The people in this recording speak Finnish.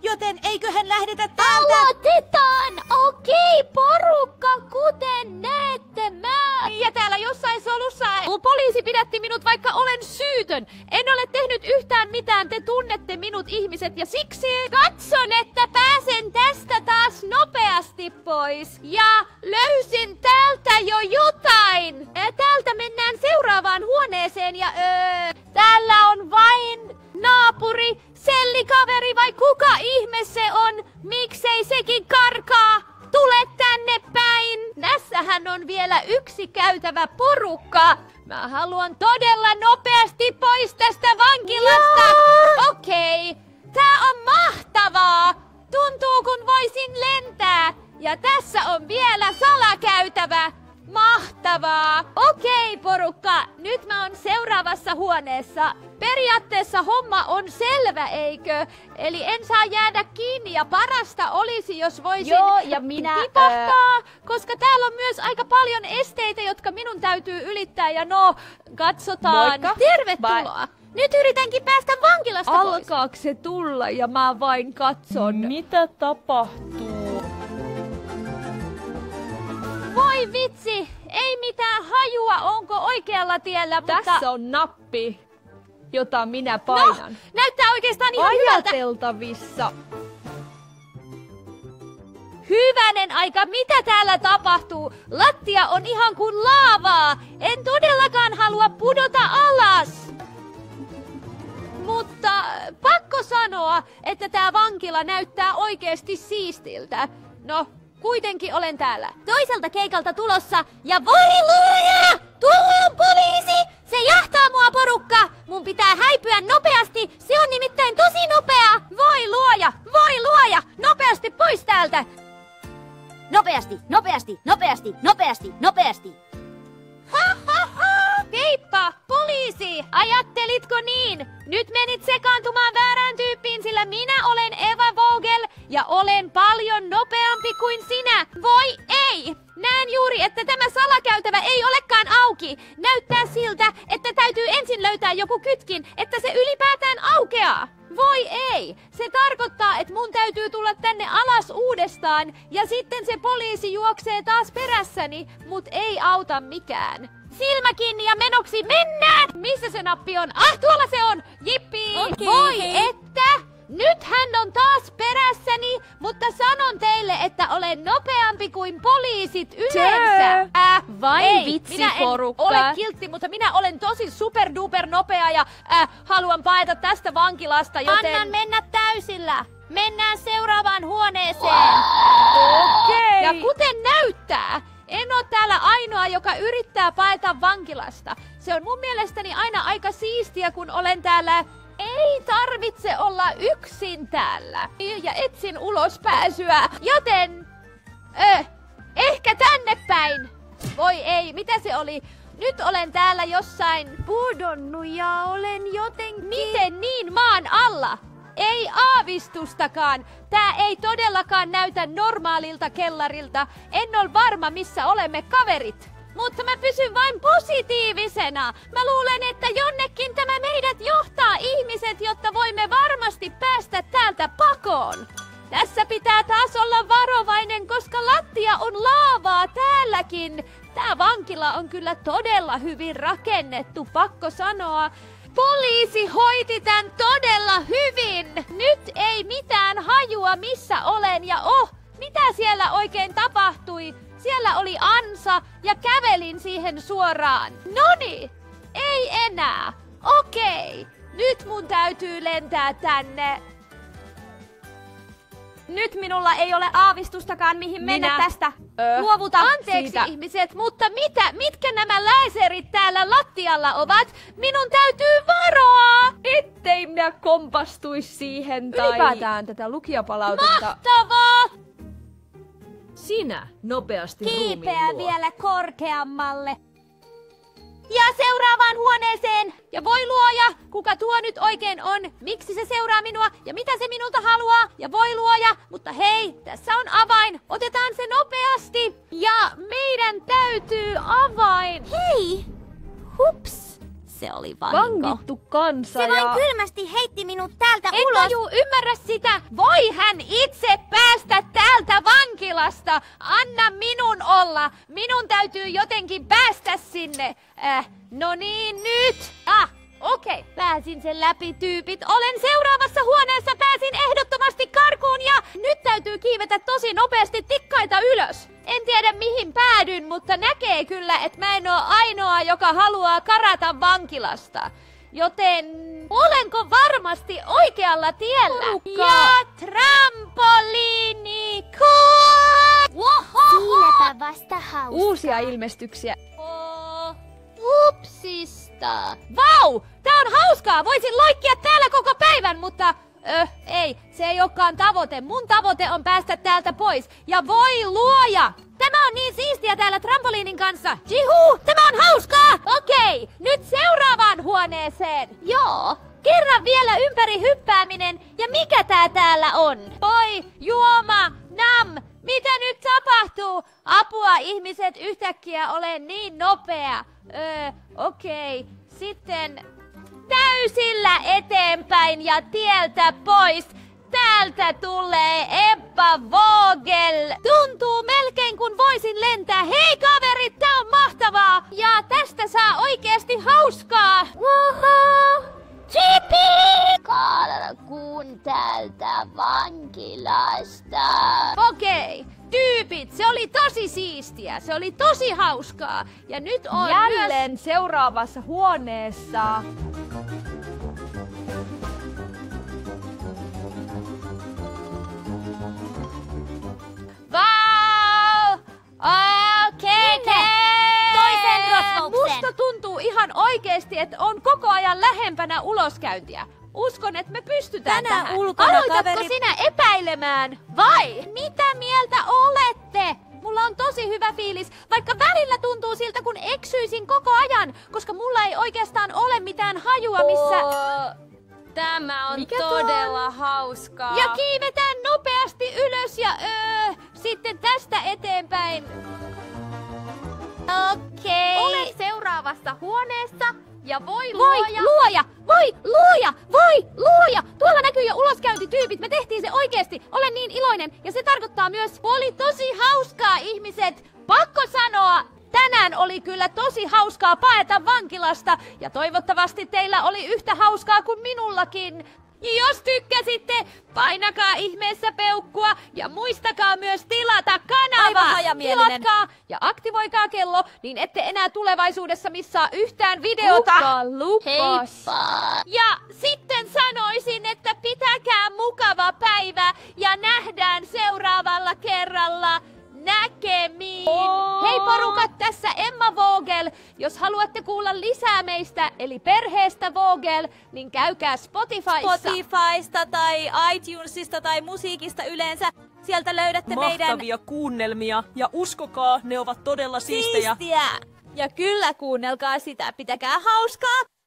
joten eiköhän lähdetä täältä. Aloitetaan! Okei, porukka, kuten näette Ja täällä jossain solussa poliisi pidätti minut, vaikka olen syytön. En ole tehnyt yhtään mitään, te tunnette minut ihmiset ja siksi katson, että pääsen tästä taas nopeasti pois. Ja löysin täältä jo jotain. Täältä mennään seuraavaan huoneeseen ja täällä on vain naapuri, sellikaveri vai kuka ihme se on? Miksei sekin karkaa? Tule tänne päin! Tässähän on vielä yksi käytävä porukka. Mä haluan todella nopeasti pois tästä vankilasta. Okei, tää on mahtavaa. Tuntuu kun voisin lentää. Ja tässä on vielä salakäytävä. Mahtavaa! Okei, porukka, nyt mä oon seuraavassa huoneessa. Periaatteessa homma on selvä, eikö? Eli en saa jäädä kiinni ja parasta olisi, jos voisin tipahtaa, koska täällä on myös aika paljon esteitä, jotka minun täytyy ylittää ja katsotaan. Moikka. Tervetuloa! Nyt yritänkin päästä vankilasta pois. Alkaako se tulla ja mä vain katson? Mitä tapahtuu? Voi vitsi, ei mitään hajua, onko oikealla tiellä, mutta... Tässä on nappi, jota minä painan. Näyttää oikeastaan ihan hyvältä. Ajateltavissa. Hyvänen aika, mitä täällä tapahtuu? Lattia on ihan kuin laavaa. En todellakaan halua pudota alas. Mutta pakko sanoa, että tää vankila näyttää oikeesti siistiltä. No, kuitenkin olen täällä. Toiselta keikalta tulossa ja voi luoja! Tuolla on poliisi! Se jahtaa mua, porukka! Mun pitää häipyä nopeasti, se on nimittäin tosi nopea! Voi luoja! Voi luoja! Nopeasti pois täältä! Nopeasti, nopeasti, nopeasti, nopeasti, nopeasti. Ha ha ha! Heippa, poliisi! Ajattelitko niin? Nyt menit sekaantumaan väärään tyyppiin, sillä minä olen Eva Vogel ja olen paljon nopeampi kuin sinä. Voi ei! Näen juuri, että tämä salakäytävä ei olekaan auki. Näyttää siltä, että täytyy ensin löytää joku kytkin, että se ylipäätään aukeaa. Voi ei! Se tarkoittaa, että mun täytyy tulla tänne alas uudestaan ja sitten se poliisi juoksee taas perässäni, mut ei auta mikään. Silmä kiinni ja menoksi mennään! Missä se nappi on? Ah, tuolla se on! Jippii! Okei. Voi että! Nyt hän on taas perässäni, mutta sanon teille, että olen nopeampi kuin poliisit yleensä. Vain ei, vitsi, minä en porukka. ole kiltti, mutta minä olen tosi superduper nopea ja haluan paeta tästä vankilasta, joten... Annan mennä täysillä. Mennään seuraavaan huoneeseen. Okei. Ja kuten näyttää, en ole täällä ainoa, joka yrittää paeta vankilasta. Se on mun mielestäni aina aika siistiä, kun olen täällä. Ei tarvitse olla yksin täällä. Ja etsin ulospääsyä, joten... ehkä tänne päin. Voi ei, mitä se oli? Nyt olen täällä jossain pudonnut ja olen jotenkin... Miten niin maan alla? Ei aavistustakaan. Tää ei todellakaan näytä normaalilta kellarilta. En ole varma, missä olemme kaverit. Mutta mä pysyn vain positiivisena. Mä luulen, että jonnekin tämä meidät johtaa ihmiset, jotta voimme varmasti päästä täältä pakoon. Tässä pitää taas olla varovainen, koska lattia on laavaa täälläkin. Tää vankila on kyllä todella hyvin rakennettu, pakko sanoa. Poliisi hoiti tän todella hyvin. Nyt ei mitään hajua, missä olen ja mitä siellä oikein tapahtui? Siellä oli ansa ja kävelin siihen suoraan. Noni, ei enää. Okei, nyt mun täytyy lentää tänne. Nyt minulla ei ole aavistustakaan mihin mennä tästä. Luovuta anteeksi siitä. ihmiset, mutta mitkä nämä laserit täällä lattialla ovat? Minun täytyy varoa! Ettei minä kompastuisi siihen tai... Ylipäätään tätä lukijapalautetta. Mahtavaa! Sinä nopeasti Kiipeä ruumiin luo. vielä korkeammalle. Ja seuraavaan huoneeseen! Ja voi luoja, kuka tuo nyt oikein on? Miksi se seuraa minua? Ja mitä se minulta haluaa? Ja voi luoja, mutta hei, tässä on avain. Otetaan se nopeasti. Ja meidän täytyy avain. Hei! Hups! Se oli vahinko. Vangittu kansa Se vain kylmästi heitti minut täältä En ulos. taju ymmärrä sitä. Voi hän itse päästä täältä vankilasta. Anna minun olla. Minun täytyy jotenkin päästä sinne. No niin, nyt. Okei, pääsin sen läpi, tyypit. Olen seuraavassa huoneessa, pääsin ehdottomasti karkuun ja nyt täytyy kiivetä tosi nopeasti tikkaita ylös. En tiedä mihin päädyn, mutta näkee kyllä, että mä en oo ainoa, joka haluaa karata vankilasta. Joten olenko varmasti oikealla tiellä? Porukka. Ja trampoliini! Siinäpä vasta hauska. uusia ilmestyksiä. Upsista. Vau! Tää on hauskaa! Voisin loikkia täällä koko päivän, mutta... ei, se ei olekaan tavoite. Mun tavoite on päästä täältä pois. Ja voi luoja! Tämä on niin siistiä täällä trampoliinin kanssa. Jihu! Tämä on hauskaa! Okei, nyt seuraavaan huoneeseen. Joo. Kerran vielä ympäri hyppääminen. Ja mikä tää täällä on? Oi, juoma, nam! Mitä nyt tapahtuu? Apua ihmiset, yhtäkkiä olen niin nopea. Okei. Sitten täysillä eteenpäin ja tieltä pois. Täältä tulee Ebba Vogel. Tuntuu melkein kun voisin lentää. Hei kaverit, tää on mahtavaa. Ja tästä saa oikeasti hauskaa. Chippy! Karkuun täältä vankilasta. Okei, tyypit, se oli tosi siistiä. Se oli tosi hauskaa. Ja nyt on Jälleen seuraavassa huoneessa. Vau! Okei. Toisen rosvouksen. Musta tuntuu ihan oikeesti, että on koko ajan lähempänä uloskäyntiä. Uskon, että me pystytään Tänään tähän. ulkona, Aloitatko kaveri. sinä epäilemään? Vai? Mitä mieltä olette? Mulla on tosi hyvä fiilis, vaikka välillä tuntuu siltä, kun eksyisin koko ajan, koska mulla ei oikeastaan ole mitään hajua, missä... Tämä on Mikä tuo todella hauskaa. Ja kiivetään nopeasti ylös ja sitten tästä eteenpäin. Okei. Olen seuraavassa huoneessa ja voi luoja! Tuolla näkyy jo uloskäyntityypit. Me tehtiin se oikeesti. Olen niin iloinen. Ja se tarkoittaa myös, oli tosi hauskaa ihmiset. Pakko sanoa, tänään oli kyllä tosi hauskaa paeta vankilasta. Ja toivottavasti teillä oli yhtä hauskaa kuin minullakin. Ja jos tykkäsitte, painakaa ihmeessä peukkua ja muistakaa myös tilata kanava. Aivan hajamielinen. Tilatkaa ja aktivoikaa kello, niin ette enää tulevaisuudessa missaa yhtään videota. Kuka lupas? Ja sitten sanoisin, että pitäkää mukava päivä ja nähdään seuraavalla kerralla. Näkemiin! Hei porukat, tässä Emma Vogel. Jos haluatte kuulla lisää meistä, eli perheestä Vogel, niin käykää Spotifysta tai iTunesista tai musiikista yleensä. Sieltä löydätte Mahtavia kuunnelmia ja uskokaa, ne ovat todella siistejä. siistiä. Ja kyllä kuunnelkaa sitä, pitäkää hauskaa.